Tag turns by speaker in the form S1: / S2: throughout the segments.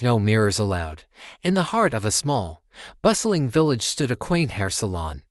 S1: No mirrors allowed. In the heart of a small, bustling village stood a quaint hair salon.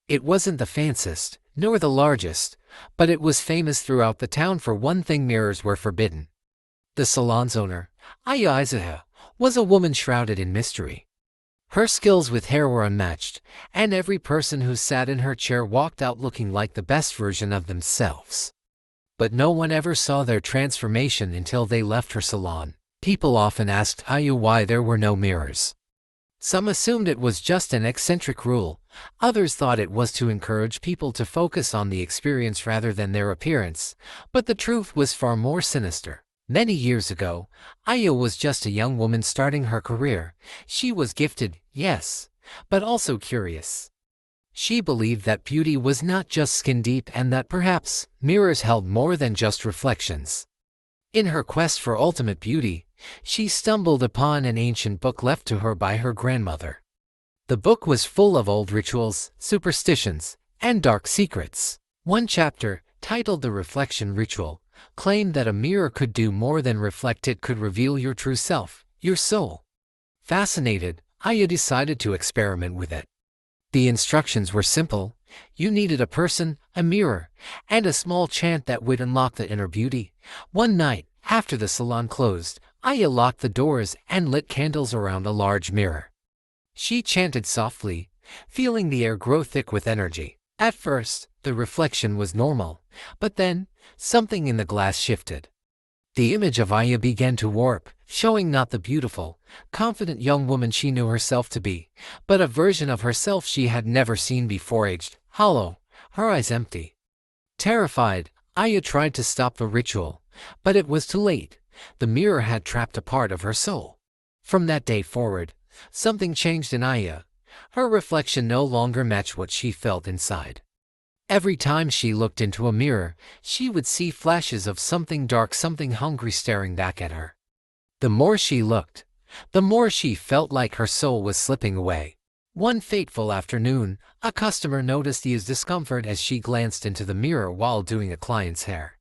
S1: It wasn't the fanciest, nor the largest, but it was famous throughout the town for one thing: mirrors were forbidden. The salon's owner, Aya, was a woman shrouded in mystery. Her skills with hair were unmatched, and every person who sat in her chair walked out looking like the best version of themselves. But no one ever saw their transformation until they left her salon. People often asked Aya why there were no mirrors. Some assumed it was just an eccentric rule, others thought it was to encourage people to focus on the experience rather than their appearance, but the truth was far more sinister. Many years ago, Aya was just a young woman starting her career. She was gifted, yes, but also curious. She believed that beauty was not just skin deep and that perhaps mirrors held more than just reflections. In her quest for ultimate beauty, she stumbled upon an ancient book left to her by her grandmother. The book was full of old rituals, superstitions, and dark secrets. One chapter, titled The Reflection Ritual, claimed that a mirror could do more than reflect. It could reveal your true self, your soul. Fascinated, Aya decided to experiment with it. The instructions were simple. You needed a person, a mirror, and a small chant that would unlock the inner beauty. One night, after the salon closed, Aya locked the doors and lit candles around a large mirror. She chanted softly, feeling the air grow thick with energy. At first, the reflection was normal, but then, something in the glass shifted. The image of Aya began to warp, showing not the beautiful, confident young woman she knew herself to be, but a version of herself she had never seen before, aged, hollow, her eyes empty. Terrified, Aya tried to stop the ritual, but it was too late. The mirror had trapped a part of her soul. From that day forward, something changed in Aya. Her reflection no longer matched what she felt inside. Every time she looked into a mirror, she would see flashes of something dark, something hungry staring back at her. The more she looked, the more she felt like her soul was slipping away. One fateful afternoon, a customer noticed Aya's discomfort as she glanced into the mirror while doing a client's hair.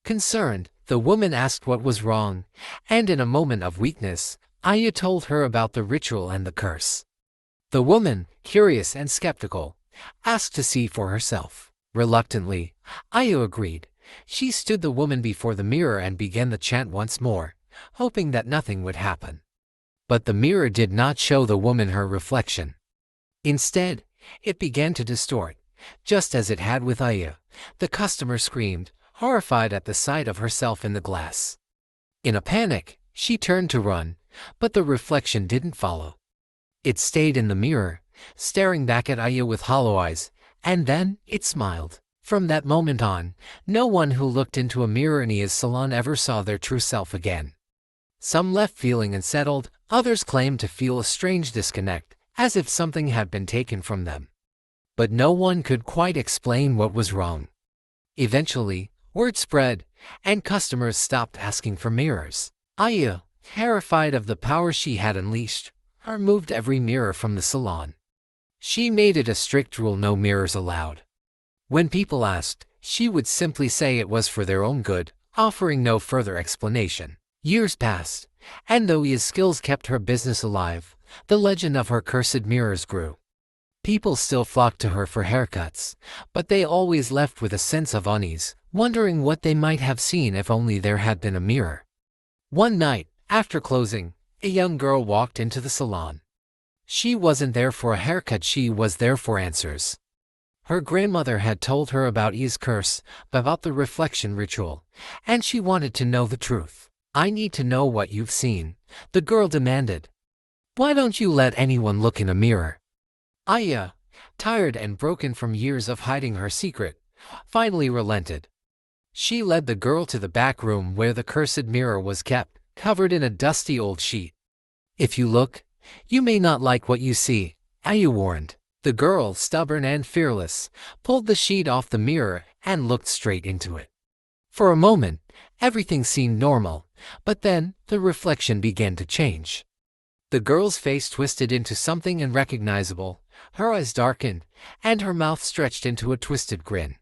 S1: Concerned, the woman asked what was wrong, and in a moment of weakness, Aya told her about the ritual and the curse. The woman, curious and skeptical, asked to see for herself. Reluctantly, Aya agreed. She stood the woman before the mirror and began the chant once more, hoping that nothing would happen. But the mirror did not show the woman her reflection. Instead, it began to distort, just as it had with Aya. The customer screamed, horrified at the sight of herself in the glass. In a panic, she turned to run, but the reflection didn't follow. It stayed in the mirror, staring back at Aya with hollow eyes, and then it smiled. From that moment on, no one who looked into a mirror in Aya's salon ever saw their true self again. Some left feeling unsettled, others claimed to feel a strange disconnect, as if something had been taken from them. But no one could quite explain what was wrong. Eventually, word spread, and customers stopped asking for mirrors. Aya, terrified of the power she had unleashed, removed every mirror from the salon. She made it a strict rule: no mirrors allowed. When people asked, she would simply say it was for their own good, offering no further explanation. Years passed, and though Aya's skills kept her business alive, the legend of her cursed mirrors grew. People still flocked to her for haircuts, but they always left with a sense of unease, wondering what they might have seen if only there had been a mirror. One night, after closing, a young girl walked into the salon. She wasn't there for a haircut, she was there for answers. Her grandmother had told her about Aya's curse, about the reflection ritual, and she wanted to know the truth. "I need to know what you've seen," the girl demanded. "Why don't you let anyone look in a mirror?" Aya, tired and broken from years of hiding her secret, finally relented. She led the girl to the back room where the cursed mirror was kept, covered in a dusty old sheet. "If you look, you may not like what you see," Aya warned. The girl, stubborn and fearless, pulled the sheet off the mirror and looked straight into it. For a moment, everything seemed normal, but then the reflection began to change. The girl's face twisted into something unrecognizable, her eyes darkened, and her mouth stretched into a twisted grin.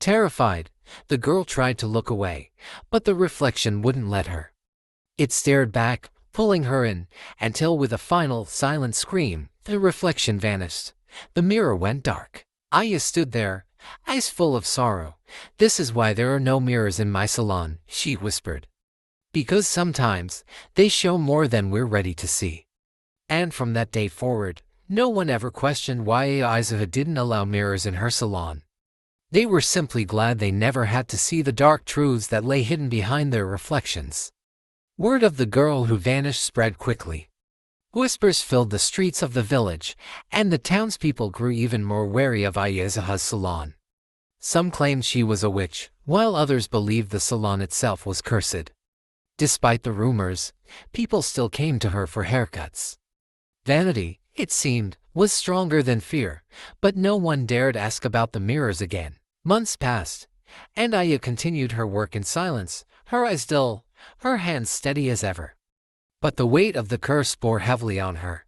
S1: Terrified, the girl tried to look away, but the reflection wouldn't let her. It stared back, pulling her in, until with a final, silent scream, the reflection vanished. The mirror went dark. Aya stood there, eyes full of sorrow. "This is why there are no mirrors in my salon," she whispered. "Because sometimes, they show more than we're ready to see." And from that day forward, no one ever questioned why Isa didn't allow mirrors in her salon. They were simply glad they never had to see the dark truths that lay hidden behind their reflections. Word of the girl who vanished spread quickly. Whispers filled the streets of the village, and the townspeople grew even more wary of Ayazaha's salon. Some claimed she was a witch, while others believed the salon itself was cursed. Despite the rumors, people still came to her for haircuts. Vanity, it seemed, was stronger than fear, but no one dared ask about the mirrors again. Months passed, and Aya continued her work in silence, her eyes dull, her hands steady as ever. But the weight of the curse bore heavily on her.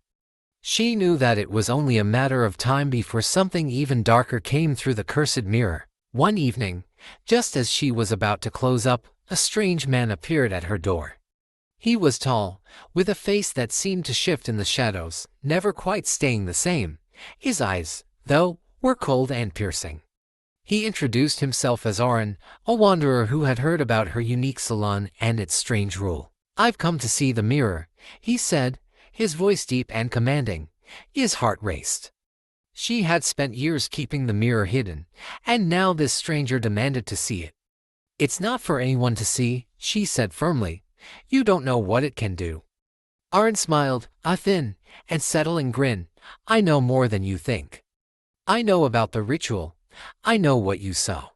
S1: She knew that it was only a matter of time before something even darker came through the cursed mirror. One evening, just as she was about to close up, a strange man appeared at her door. He was tall, with a face that seemed to shift in the shadows, never quite staying the same. His eyes, though, were cold and piercing. He introduced himself as Aran, a wanderer who had heard about her unique salon and its strange rule. "I've come to see the mirror," he said, his voice deep and commanding. His heart raced. She had spent years keeping the mirror hidden, and now this stranger demanded to see it. "It's not for anyone to see," she said firmly. "You don't know what it can do." Aran smiled, a thin and settling grin. "I know more than you think. I know about the ritual. I know what you saw.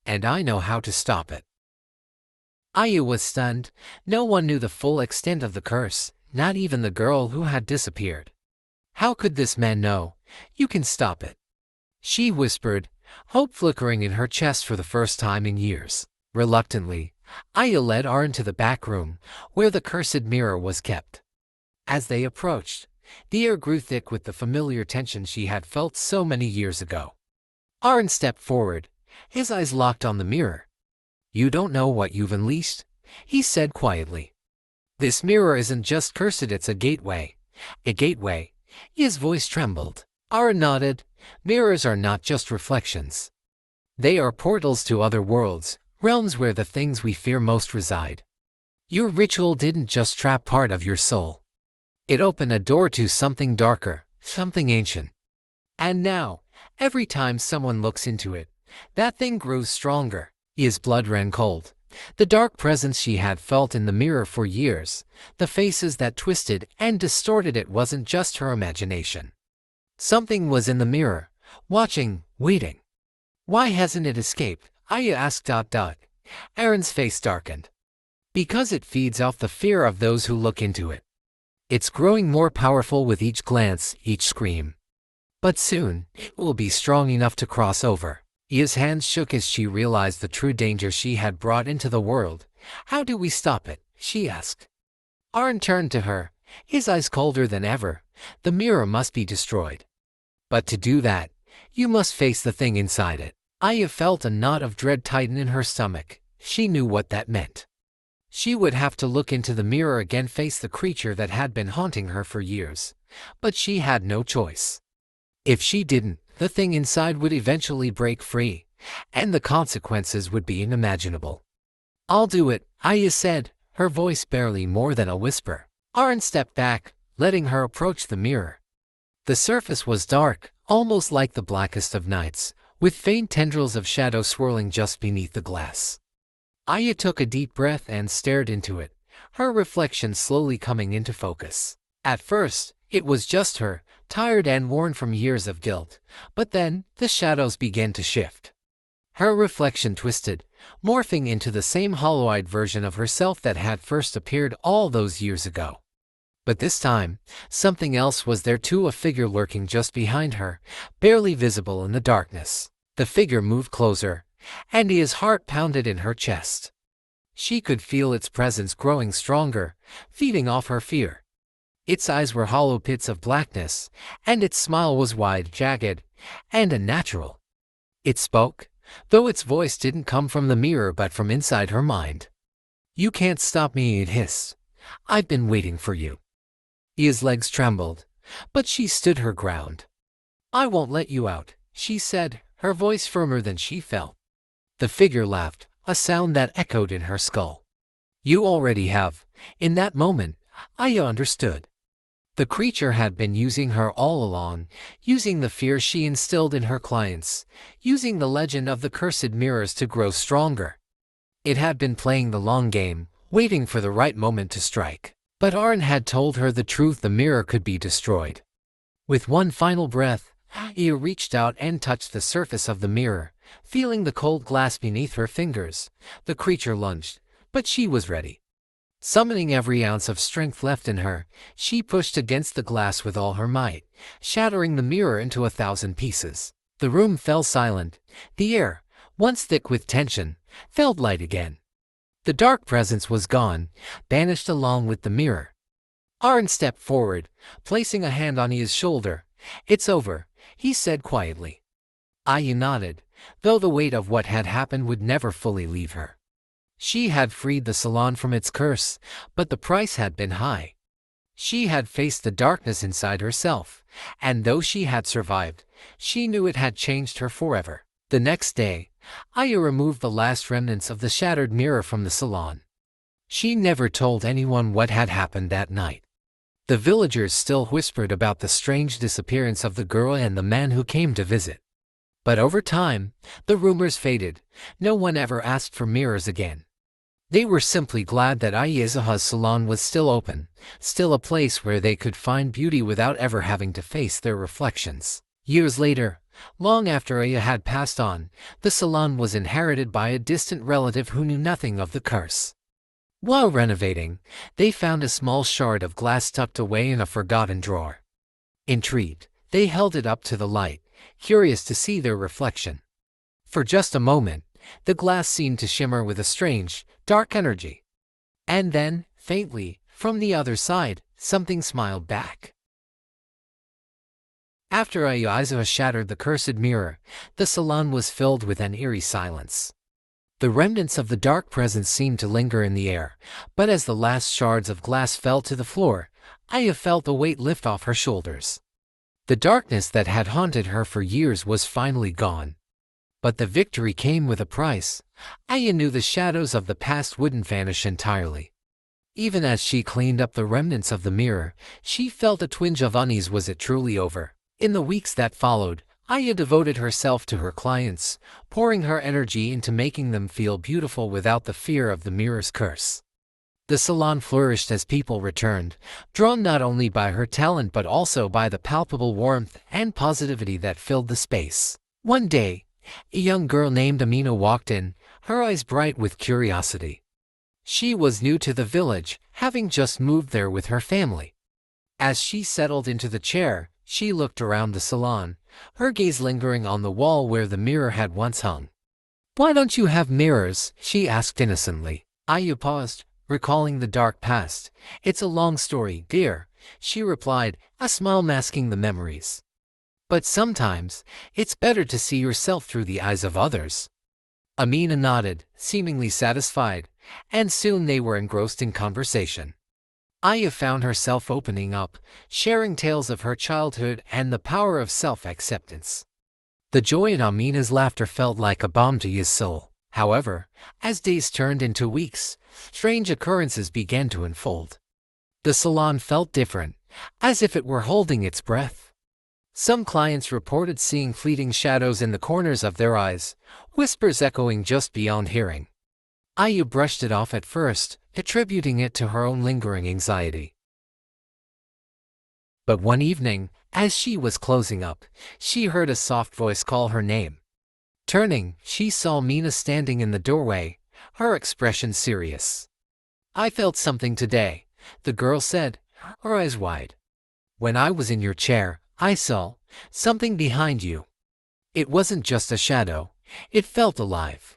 S1: And I know how to stop it." Aya was stunned. No one knew the full extent of the curse, not even the girl who had disappeared. How could this man know? "You can stop it," she whispered, hope flickering in her chest for the first time in years. Reluctantly, Aya led Aran to the back room, where the cursed mirror was kept. As they approached, the air grew thick with the familiar tension she had felt so many years ago. Aran stepped forward, his eyes locked on the mirror. "You don't know what you've unleashed," he said quietly. "This mirror isn't just cursed, it's a gateway." "A gateway?" His voice trembled. Aran nodded. "Mirrors are not just reflections. They are portals to other worlds, realms where the things we fear most reside. Your ritual didn't just trap part of your soul. It opened a door to something darker, something ancient. And now, every time someone looks into it, that thing grows stronger." His blood ran cold. The dark presence she had felt in the mirror for years, the faces that twisted and distorted it, wasn't just her imagination. Something was in the mirror, watching, waiting. "Why hasn't it escaped?" Aya asked. Aran's face darkened. "Because it feeds off the fear of those who look into it. It's growing more powerful with each glance, each scream. But soon, it will be strong enough to cross over." His hands shook as she realized the true danger she had brought into the world. "How do we stop it?" she asked. Aran turned to her, his eyes colder than ever. "The mirror must be destroyed. But to do that, you must face the thing inside it." Aya felt a knot of dread tighten in her stomach. She knew what that meant. She would have to look into the mirror again, face the creature that had been haunting her for years. But she had no choice. If she didn't, the thing inside would eventually break free, and the consequences would be unimaginable. "I'll do it," Aya said, her voice barely more than a whisper. Aran stepped back, letting her approach the mirror. The surface was dark, almost like the blackest of nights, with faint tendrils of shadow swirling just beneath the glass. Aya took a deep breath and stared into it, her reflection slowly coming into focus. At first, it was just her, tired and worn from years of guilt, but then the shadows began to shift. Her reflection twisted, morphing into the same hollow-eyed version of herself that had first appeared all those years ago. But this time, something else was there too, a figure lurking just behind her, barely visible in the darkness. The figure moved closer, and his heart pounded in her chest. She could feel its presence growing stronger, feeding off her fear. Its eyes were hollow pits of blackness, and its smile was wide, jagged, and unnatural. It spoke, though its voice didn't come from the mirror but from inside her mind. "You can't stop me," it hissed. I've been waiting for you. Ia's legs trembled, but she stood her ground. I won't let you out, she said, her voice firmer than she felt. The figure laughed, a sound that echoed in her skull. You already have. In that moment, Aya understood. The creature had been using her all along, using the fear she instilled in her clients, using the legend of the cursed mirrors to grow stronger. It had been playing the long game, waiting for the right moment to strike. But Arn had told her the truth: the mirror could be destroyed. With one final breath, Aya reached out and touched the surface of the mirror, feeling the cold glass beneath her fingers. The creature lunged, but she was ready. Summoning every ounce of strength left in her, she pushed against the glass with all her might, shattering the mirror into 1,000 pieces. The room fell silent. The air, once thick with tension, felt light again. The dark presence was gone, banished along with the mirror. Arn stepped forward, placing a hand on Ia's shoulder. It's over, he said quietly. Aya nodded, though the weight of what had happened would never fully leave her. She had freed the salon from its curse, but the price had been high. She had faced the darkness inside herself, and though she had survived, she knew it had changed her forever. The next day, Aya removed the last remnants of the shattered mirror from the salon. She never told anyone what had happened that night. The villagers still whispered about the strange disappearance of the girl and the man who came to visit. But over time, the rumors faded. No one ever asked for mirrors again. They were simply glad that Aya's salon was still open, still a place where they could find beauty without ever having to face their reflections. Years later, long after Aya had passed on, the salon was inherited by a distant relative who knew nothing of the curse. While renovating, they found a small shard of glass tucked away in a forgotten drawer. Intrigued, they held it up to the light, curious to see their reflection. For just a moment, the glass seemed to shimmer with a strange, dark energy. And then, faintly, from the other side, something smiled back. After Aya shattered the cursed mirror, the salon was filled with an eerie silence. The remnants of the dark presence seemed to linger in the air, but as the last shards of glass fell to the floor, Aya felt a weight lift off her shoulders. The darkness that had haunted her for years was finally gone. But the victory came with a price. Aya knew the shadows of the past wouldn't vanish entirely. Even as she cleaned up the remnants of the mirror, she felt a twinge of unease. Was it truly over? In the weeks that followed, Aya devoted herself to her clients, pouring her energy into making them feel beautiful without the fear of the mirror's curse. The salon flourished as people returned, drawn not only by her talent but also by the palpable warmth and positivity that filled the space. One day, a young girl named Amina walked in, her eyes bright with curiosity. She was new to the village, having just moved there with her family. As she settled into the chair, she looked around the salon, her gaze lingering on the wall where the mirror had once hung. "Why don't you have mirrors?" she asked innocently. Aya paused, recalling the dark past. "It's a long story, dear," she replied, a smile masking the memories. "But sometimes, it's better to see yourself through the eyes of others." Amina nodded, seemingly satisfied, and soon they were engrossed in conversation. Aya found herself opening up, sharing tales of her childhood and the power of self-acceptance. The joy in Amina's laughter felt like a balm to his soul. However, as days turned into weeks, strange occurrences began to unfold. The salon felt different, as if it were holding its breath. Some clients reported seeing fleeting shadows in the corners of their eyes, whispers echoing just beyond hearing. Aya brushed it off at first, attributing it to her own lingering anxiety. But one evening, as she was closing up, she heard a soft voice call her name. Turning, she saw Mina standing in the doorway, her expression serious. "I felt something today," the girl said, her eyes wide. "When I was in your chair, I saw something behind you. It wasn't just a shadow, it felt alive."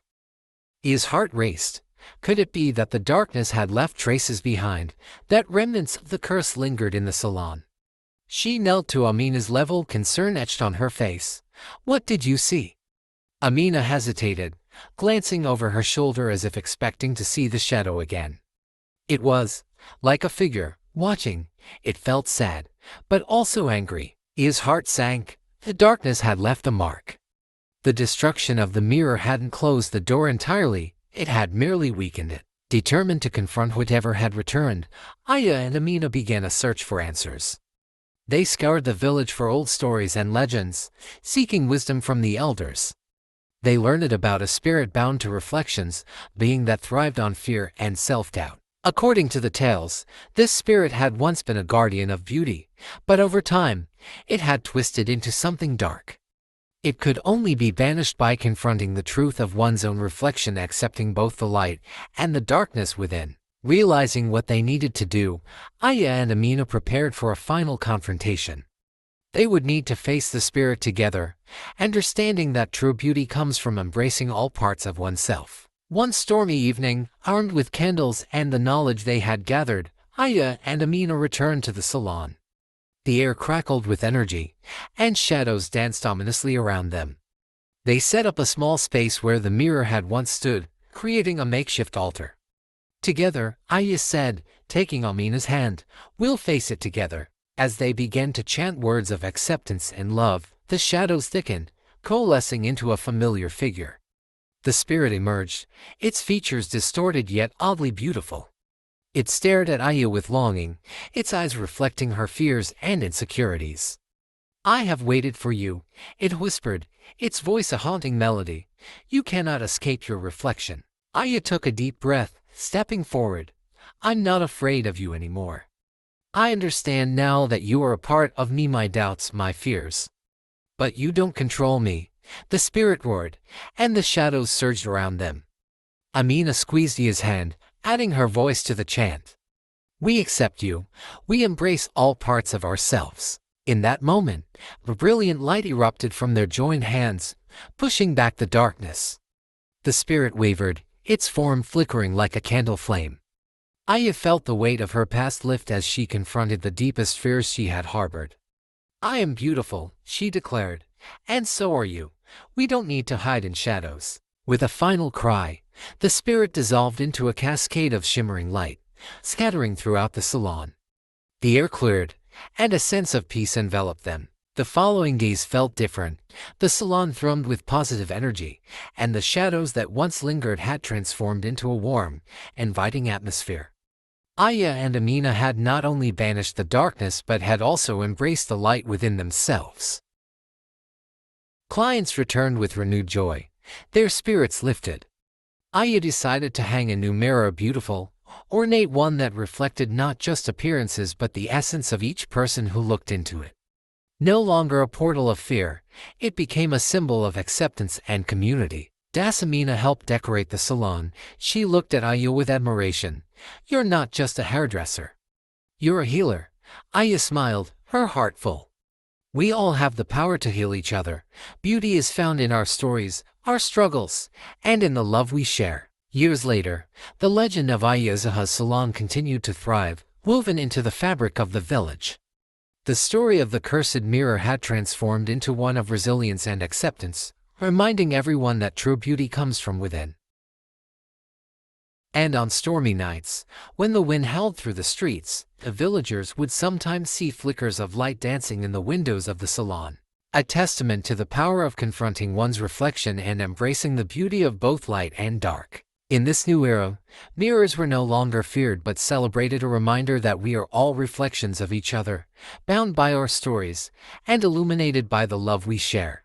S1: His heart raced. Could it be that the darkness had left traces behind, that remnants of the curse lingered in the salon? She knelt to Amina's level, concern etched on her face. "What did you see?" Amina hesitated, glancing over her shoulder as if expecting to see the shadow again. "It was Like a figure, watching, it felt sad, but also angry. His heart sank. The darkness had left a mark. The destruction of the mirror hadn't closed the door entirely, it had merely weakened it. Determined to confront whatever had returned, Aya and Amina began a search for answers. They scoured the village for old stories and legends, seeking wisdom from the elders. They learned about a spirit bound to reflections, being that thrived on fear and self-doubt. According to the tales, this spirit had once been a guardian of beauty, but over time, it had twisted into something dark. It could only be banished by confronting the truth of one's own reflection, accepting both the light and the darkness within. Realizing what they needed to do, Aya and Amina prepared for a final confrontation. They would need to face the spirit together, understanding that true beauty comes from embracing all parts of oneself. One stormy evening, armed with candles and the knowledge they had gathered, Aya and Amina returned to the salon. The air crackled with energy, and shadows danced ominously around them. They set up a small space where the mirror had once stood, creating a makeshift altar. Together, Aya said, taking Amina's hand, "We'll face it together." As they began to chant words of acceptance and love, the shadows thickened, coalescing into a familiar figure. The spirit emerged, its features distorted yet oddly beautiful. It stared at Aya with longing, its eyes reflecting her fears and insecurities. "I have waited for you," it whispered, its voice a haunting melody. "You cannot escape your reflection." Aya took a deep breath, stepping forward. "I'm not afraid of you anymore. I understand now that you are a part of me, my doubts, my fears. But you don't control me," the spirit roared, and the shadows surged around them. Amina squeezed his hand, adding her voice to the chant. "We accept you. We embrace all parts of ourselves." In that moment, a brilliant light erupted from their joined hands, pushing back the darkness. The spirit wavered, its form flickering like a candle flame. Aya felt the weight of her past lift as she confronted the deepest fears she had harbored. "I am beautiful," she declared, "and so are you. We don't need to hide in shadows." With a final cry, the spirit dissolved into a cascade of shimmering light, scattering throughout the salon. The air cleared, and a sense of peace enveloped them. The following days felt different. The salon thrummed with positive energy, and the shadows that once lingered had transformed into a warm, inviting atmosphere. Aya and Amina had not only banished the darkness but had also embraced the light within themselves. Clients returned with renewed joy, their spirits lifted. Aya decided to hang a new mirror, a beautiful, ornate one that reflected not just appearances but the essence of each person who looked into it. No longer a portal of fear, it became a symbol of acceptance and community. Amina helped decorate the salon. She looked at Aya with admiration. "You're not just a hairdresser. You're a healer." Aya smiled, her heart full. "We all have the power to heal each other. Beauty is found in our stories, our struggles, and in the love we share." Years later, the legend of Aya's salon continued to thrive, woven into the fabric of the village. The story of the cursed mirror had transformed into one of resilience and acceptance, reminding everyone that true beauty comes from within. And on stormy nights, when the wind howled through the streets, the villagers would sometimes see flickers of light dancing in the windows of the salon, a testament to the power of confronting one's reflection and embracing the beauty of both light and dark. In this new era, mirrors were no longer feared but celebrated, a reminder that we are all reflections of each other, bound by our stories, and illuminated by the love we share.